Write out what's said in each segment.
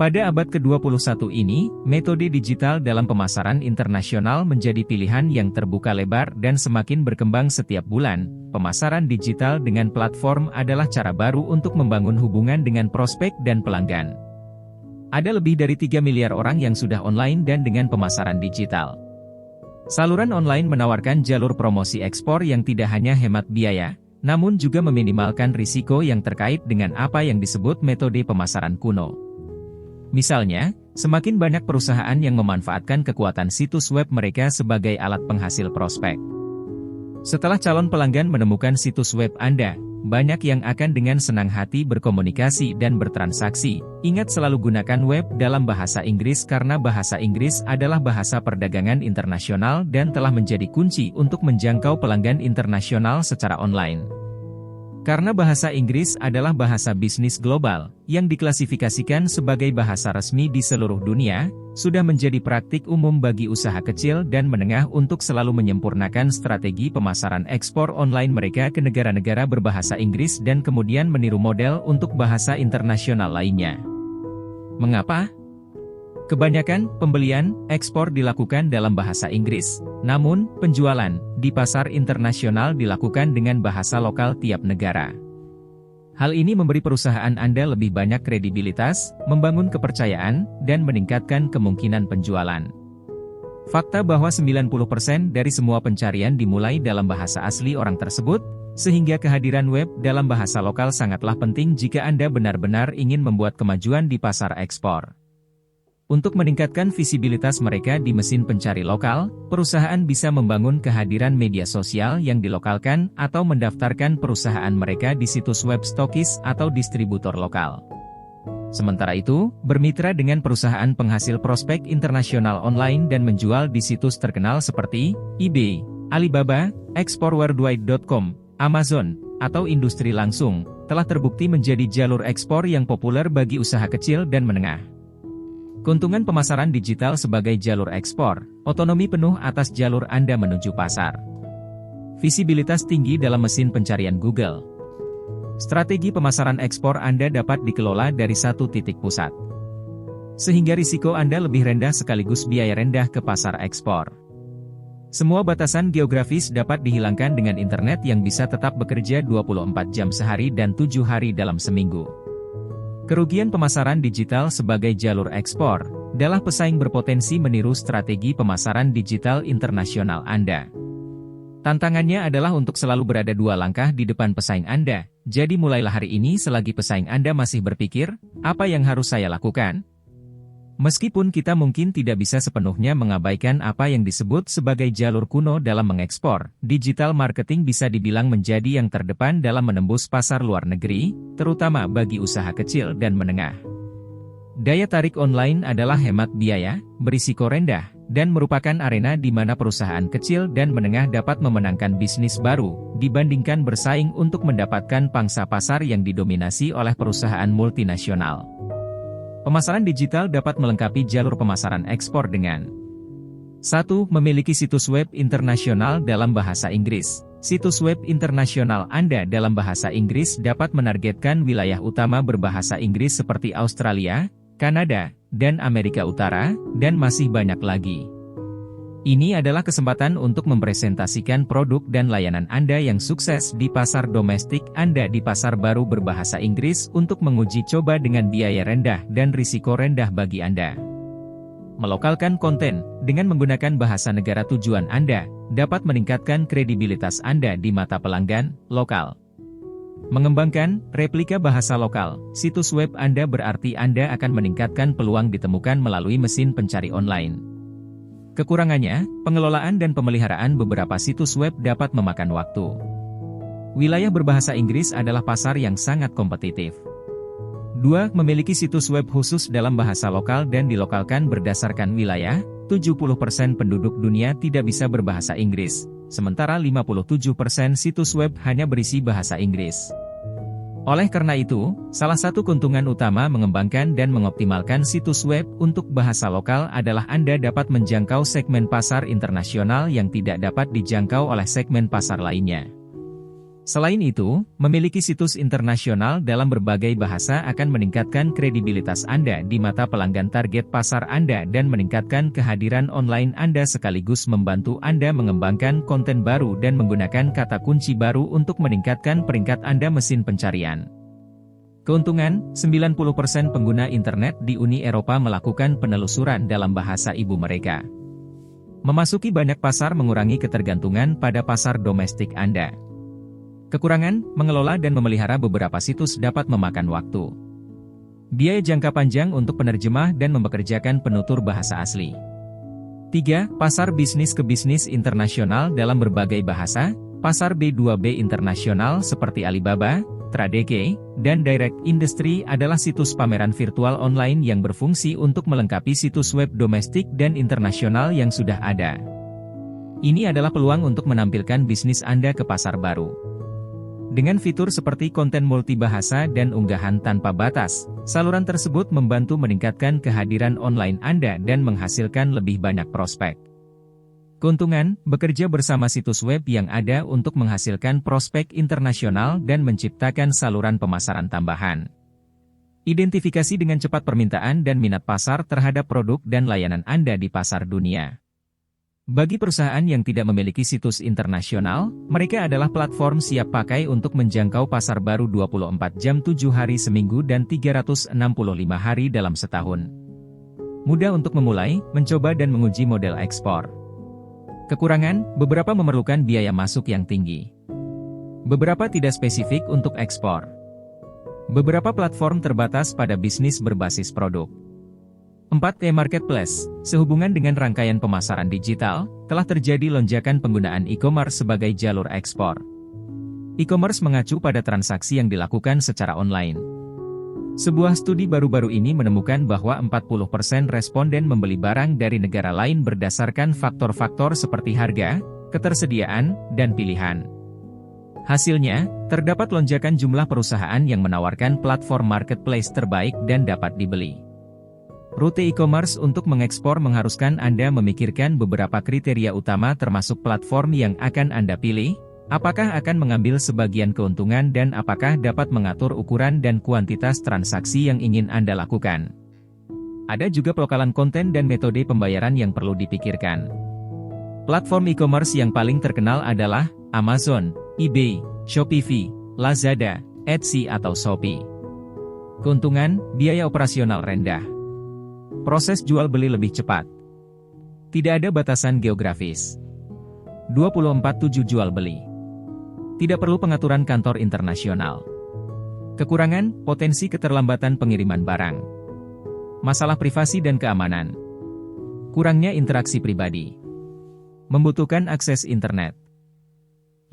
Pada abad ke-21 ini, metode digital dalam pemasaran internasional menjadi pilihan yang terbuka lebar dan semakin berkembang setiap bulan. Pemasaran digital dengan platform adalah cara baru untuk membangun hubungan dengan prospek dan pelanggan. Ada lebih dari 3 miliar orang yang sudah online dan dengan pemasaran digital. Saluran online menawarkan jalur promosi ekspor yang tidak hanya hemat biaya, namun juga meminimalkan risiko yang terkait dengan apa yang disebut metode pemasaran kuno. Misalnya, semakin banyak perusahaan yang memanfaatkan kekuatan situs web mereka sebagai alat penghasil prospek. Setelah calon pelanggan menemukan situs web Anda, banyak yang akan dengan senang hati berkomunikasi dan bertransaksi. Ingat selalu gunakan web dalam bahasa Inggris karena bahasa Inggris adalah bahasa perdagangan internasional dan telah menjadi kunci untuk menjangkau pelanggan internasional secara online. Karena bahasa Inggris adalah bahasa bisnis global, yang diklasifikasikan sebagai bahasa resmi di seluruh dunia, sudah menjadi praktik umum bagi usaha kecil dan menengah untuk selalu menyempurnakan strategi pemasaran ekspor online mereka ke negara-negara berbahasa Inggris dan kemudian meniru model untuk bahasa internasional lainnya. Mengapa? Kebanyakan pembelian ekspor dilakukan dalam bahasa Inggris, namun penjualan di pasar internasional dilakukan dengan bahasa lokal tiap negara. Hal ini memberi perusahaan Anda lebih banyak kredibilitas, membangun kepercayaan, dan meningkatkan kemungkinan penjualan. Fakta bahwa 90% dari semua pencarian dimulai dalam bahasa asli orang tersebut, sehingga kehadiran web dalam bahasa lokal sangatlah penting jika Anda benar-benar ingin membuat kemajuan di pasar ekspor. Untuk meningkatkan visibilitas mereka di mesin pencari lokal, perusahaan bisa membangun kehadiran media sosial yang dilokalkan atau mendaftarkan perusahaan mereka di situs web stokis atau distributor lokal. Sementara itu, bermitra dengan perusahaan penghasil prospek internasional online dan menjual di situs terkenal seperti eBay, Alibaba, exportworldwide.com, Amazon, atau industri langsung, telah terbukti menjadi jalur ekspor yang populer bagi usaha kecil dan menengah. Keuntungan pemasaran digital sebagai jalur ekspor, otonomi penuh atas jalur Anda menuju pasar. Visibilitas tinggi dalam mesin pencarian Google. Strategi pemasaran ekspor Anda dapat dikelola dari satu titik pusat, sehingga risiko Anda lebih rendah sekaligus biaya rendah ke pasar ekspor. Semua batasan geografis dapat dihilangkan dengan internet yang bisa tetap bekerja 24 jam sehari dan 7 hari dalam seminggu. Kerugian pemasaran digital sebagai jalur ekspor, adalah pesaing berpotensi meniru strategi pemasaran digital internasional Anda. Tantangannya adalah untuk selalu berada 2 langkah di depan pesaing Anda, jadi mulailah hari ini selagi pesaing Anda masih berpikir, apa yang harus saya lakukan? Meskipun kita mungkin tidak bisa sepenuhnya mengabaikan apa yang disebut sebagai jalur kuno dalam mengekspor, digital marketing bisa dibilang menjadi yang terdepan dalam menembus pasar luar negeri, terutama bagi usaha kecil dan menengah. Daya tarik online adalah hemat biaya, berisiko rendah, dan merupakan arena di mana perusahaan kecil dan menengah dapat memenangkan bisnis baru, dibandingkan bersaing untuk mendapatkan pangsa pasar yang didominasi oleh perusahaan multinasional. Pemasaran digital dapat melengkapi jalur pemasaran ekspor dengan 1. Memiliki situs web internasional dalam bahasa Inggris. Situs web internasional Anda dalam bahasa Inggris dapat menargetkan wilayah utama berbahasa Inggris seperti Australia, Kanada, dan Amerika Utara, dan masih banyak lagi. Ini adalah kesempatan untuk mempresentasikan produk dan layanan Anda yang sukses di pasar domestik Anda di pasar baru berbahasa Inggris untuk menguji coba dengan biaya rendah dan risiko rendah bagi Anda. Melokalkan konten dengan menggunakan bahasa negara tujuan Anda dapat meningkatkan kredibilitas Anda di mata pelanggan lokal. Mengembangkan replika bahasa lokal, situs web Anda berarti Anda akan meningkatkan peluang ditemukan melalui mesin pencari online. Kekurangannya, pengelolaan dan pemeliharaan beberapa situs web dapat memakan waktu. Wilayah berbahasa Inggris adalah pasar yang sangat kompetitif. 2. Memiliki situs web khusus dalam bahasa lokal dan dilokalkan berdasarkan wilayah. 70% penduduk dunia tidak bisa berbahasa Inggris, sementara 57% situs web hanya berisi bahasa Inggris. Oleh karena itu, salah satu keuntungan utama mengembangkan dan mengoptimalkan situs web untuk bahasa lokal adalah Anda dapat menjangkau segmen pasar internasional yang tidak dapat dijangkau oleh segmen pasar lainnya. Selain itu, memiliki situs internasional dalam berbagai bahasa akan meningkatkan kredibilitas Anda di mata pelanggan target pasar Anda dan meningkatkan kehadiran online Anda sekaligus membantu Anda mengembangkan konten baru dan menggunakan kata kunci baru untuk meningkatkan peringkat Anda mesin pencarian. Keuntungan, 90% pengguna internet di Uni Eropa melakukan penelusuran dalam bahasa ibu mereka. Memasuki banyak pasar mengurangi ketergantungan pada pasar domestik Anda. Kekurangan, mengelola dan memelihara beberapa situs dapat memakan waktu. Biaya jangka panjang untuk penerjemah dan mempekerjakan penutur bahasa asli. 3. Pasar bisnis ke bisnis internasional dalam berbagai bahasa. Pasar B2B internasional seperti Alibaba, Tradeke, dan Direct Industry adalah situs pameran virtual online yang berfungsi untuk melengkapi situs web domestik dan internasional yang sudah ada. Ini adalah peluang untuk menampilkan bisnis Anda ke pasar baru. Dengan fitur seperti konten multibahasa dan unggahan tanpa batas, saluran tersebut membantu meningkatkan kehadiran online Anda dan menghasilkan lebih banyak prospek. Keuntungan, bekerja bersama situs web yang ada untuk menghasilkan prospek internasional dan menciptakan saluran pemasaran tambahan. Identifikasi dengan cepat permintaan dan minat pasar terhadap produk dan layanan Anda di pasar dunia. Bagi perusahaan yang tidak memiliki situs internasional, mereka adalah platform siap pakai untuk menjangkau pasar baru 24 jam 7 hari seminggu dan 365 hari dalam setahun. Mudah untuk memulai, mencoba dan menguji model ekspor. Kekurangan, beberapa memerlukan biaya masuk yang tinggi. Beberapa tidak spesifik untuk ekspor. Beberapa platform terbatas pada bisnis berbasis produk. 4. E-Marketplace. Sehubungan dengan rangkaian pemasaran digital, telah terjadi lonjakan penggunaan e-commerce sebagai jalur ekspor. E-commerce mengacu pada transaksi yang dilakukan secara online. Sebuah studi baru-baru ini menemukan bahwa 40% responden membeli barang dari negara lain berdasarkan faktor-faktor seperti harga, ketersediaan, dan pilihan. Hasilnya, terdapat lonjakan jumlah perusahaan yang menawarkan platform marketplace terbaik dan dapat dibeli. Rute e-commerce untuk mengekspor mengharuskan Anda memikirkan beberapa kriteria utama termasuk platform yang akan Anda pilih, apakah akan mengambil sebagian keuntungan dan apakah dapat mengatur ukuran dan kuantitas transaksi yang ingin Anda lakukan. Ada juga pelokalan konten dan metode pembayaran yang perlu dipikirkan. Platform e-commerce yang paling terkenal adalah Amazon, eBay, Shopify, Lazada, Etsy atau Shopee. Keuntungan, biaya operasional rendah. Proses jual beli lebih cepat. Tidak ada batasan geografis. 24/7 jual beli. Tidak perlu pengaturan kantor internasional. Kekurangan, potensi keterlambatan pengiriman barang. Masalah privasi dan keamanan. Kurangnya interaksi pribadi. Membutuhkan akses internet.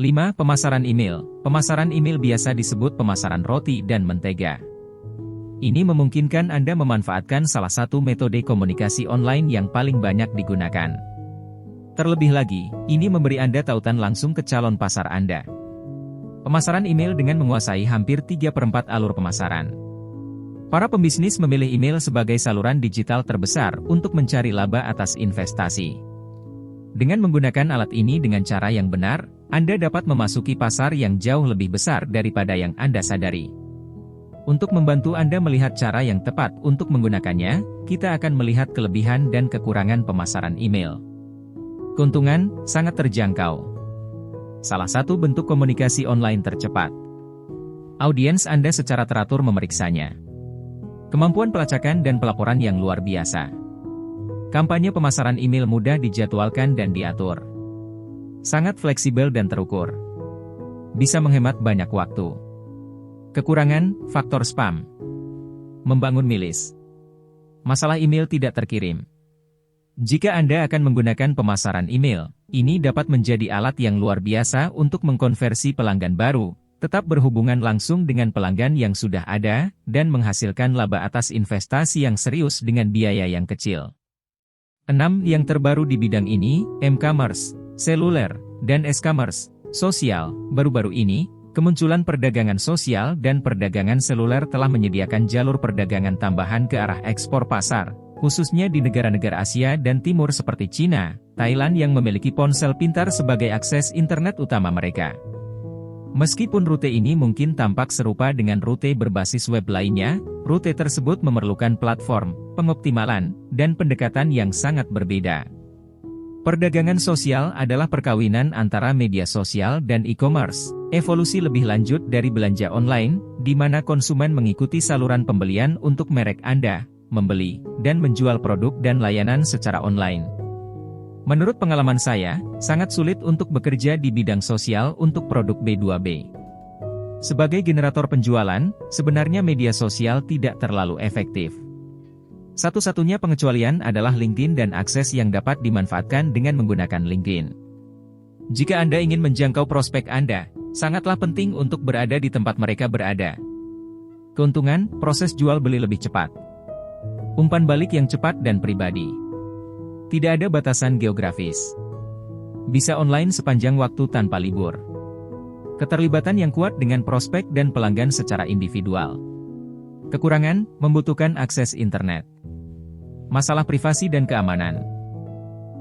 5. Pemasaran email. Pemasaran email biasa disebut pemasaran roti dan mentega. Ini memungkinkan Anda memanfaatkan salah satu metode komunikasi online yang paling banyak digunakan. Terlebih lagi, ini memberi Anda tautan langsung ke calon pasar Anda. Pemasaran email dengan menguasai hampir 3/4 alur pemasaran. Para pembisnis memilih email sebagai saluran digital terbesar untuk mencari laba atas investasi. Dengan menggunakan alat ini dengan cara yang benar, Anda dapat memasuki pasar yang jauh lebih besar daripada yang Anda sadari. Untuk membantu Anda melihat cara yang tepat untuk menggunakannya, kita akan melihat kelebihan dan kekurangan pemasaran email. Keuntungan, sangat terjangkau. Salah satu bentuk komunikasi online tercepat. Audiens Anda secara teratur memeriksanya. Kemampuan pelacakan dan pelaporan yang luar biasa. Kampanye pemasaran email mudah dijadwalkan dan diatur. Sangat fleksibel dan terukur. Bisa menghemat banyak waktu. Kekurangan, faktor spam. Membangun milis. Masalah email tidak terkirim. Jika Anda akan menggunakan pemasaran email, ini dapat menjadi alat yang luar biasa untuk mengkonversi pelanggan baru, tetap berhubungan langsung dengan pelanggan yang sudah ada, dan menghasilkan laba atas investasi yang serius dengan biaya yang kecil. 6. Yang terbaru di bidang ini, m-commerce, seluler, dan s-commerce, sosial. Baru-baru ini, kemunculan perdagangan sosial dan perdagangan seluler telah menyediakan jalur perdagangan tambahan ke arah ekspor pasar, khususnya di negara-negara Asia dan Timur seperti China, Thailand yang memiliki ponsel pintar sebagai akses internet utama mereka. Meskipun rute ini mungkin tampak serupa dengan rute berbasis web lainnya, rute tersebut memerlukan platform, pengoptimalan, dan pendekatan yang sangat berbeda. Perdagangan sosial adalah perkawinan antara media sosial dan e-commerce, evolusi lebih lanjut dari belanja online, di mana konsumen mengikuti saluran pembelian untuk merek Anda, membeli, dan menjual produk dan layanan secara online. Menurut pengalaman saya, sangat sulit untuk bekerja di bidang sosial untuk produk B2B. Sebagai generator penjualan, sebenarnya media sosial tidak terlalu efektif. Satu-satunya pengecualian adalah LinkedIn dan akses yang dapat dimanfaatkan dengan menggunakan LinkedIn. Jika Anda ingin menjangkau prospek Anda, sangatlah penting untuk berada di tempat mereka berada. Keuntungan, proses jual beli lebih cepat. Umpan balik yang cepat dan pribadi. Tidak ada batasan geografis. Bisa online sepanjang waktu tanpa libur. Keterlibatan yang kuat dengan prospek dan pelanggan secara individual. Kekurangan, membutuhkan akses internet. Masalah privasi dan keamanan.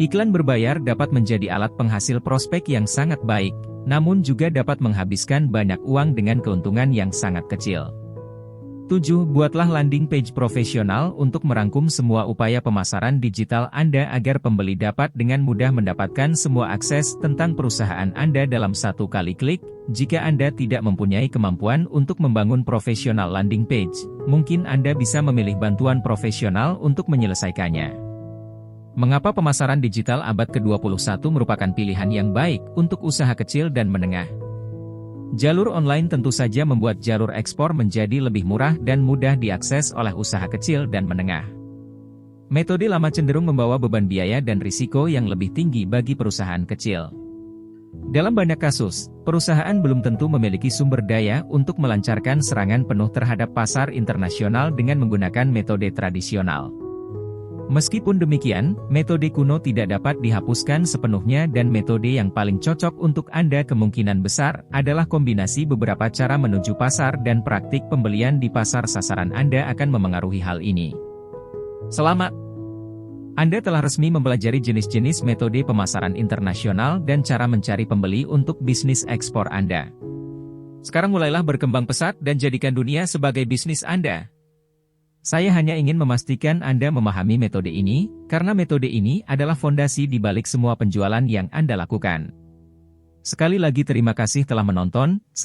Iklan berbayar dapat menjadi alat penghasil prospek yang sangat baik, namun juga dapat menghabiskan banyak uang dengan keuntungan yang sangat kecil. 7. Buatlah landing page profesional untuk merangkum semua upaya pemasaran digital Anda agar pembeli dapat dengan mudah mendapatkan semua akses tentang perusahaan Anda dalam satu kali klik. Jika Anda tidak mempunyai kemampuan untuk membangun profesional landing page, mungkin Anda bisa memilih bantuan profesional untuk menyelesaikannya. Mengapa pemasaran digital abad ke-21 merupakan pilihan yang baik untuk usaha kecil dan menengah? Jalur online tentu saja membuat jalur ekspor menjadi lebih murah dan mudah diakses oleh usaha kecil dan menengah. Metode lama cenderung membawa beban biaya dan risiko yang lebih tinggi bagi perusahaan kecil. Dalam banyak kasus, perusahaan belum tentu memiliki sumber daya untuk melancarkan serangan penuh terhadap pasar internasional dengan menggunakan metode tradisional. Meskipun demikian, metode kuno tidak dapat dihapuskan sepenuhnya dan metode yang paling cocok untuk Anda kemungkinan besar adalah kombinasi beberapa cara menuju pasar dan praktik pembelian di pasar sasaran Anda akan memengaruhi hal ini. Selamat! Anda telah resmi mempelajari jenis-jenis metode pemasaran internasional dan cara mencari pembeli untuk bisnis ekspor Anda. Sekarang mulailah berkembang pesat dan jadikan dunia sebagai bisnis Anda. Saya hanya ingin memastikan Anda memahami metode ini, karena metode ini adalah fondasi di balik semua penjualan yang Anda lakukan. Sekali lagi terima kasih telah menonton.